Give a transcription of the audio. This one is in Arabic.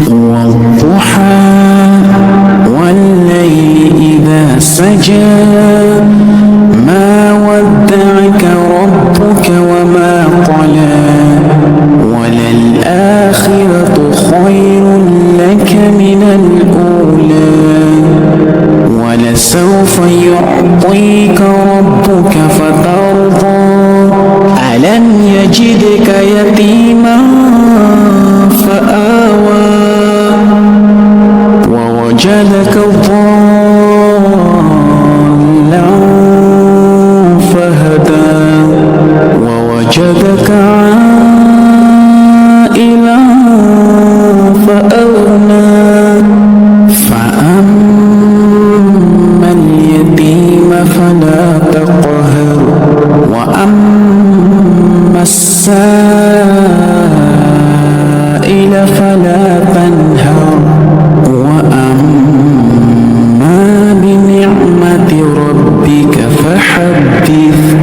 والضحى والليل إذا سجى ما ودعك ربك وما قلى وللآخرة خير لك من الأولى ولسوف يعطيك ربك فترضى ألم يجدك يتيما فآوى ووجدك ضالا فهدى ووجدك عائلا فأغنى فأما اليتيم فلا تقهر وأما السائل فلا تنهر وأما بنعمة ربك فحدث.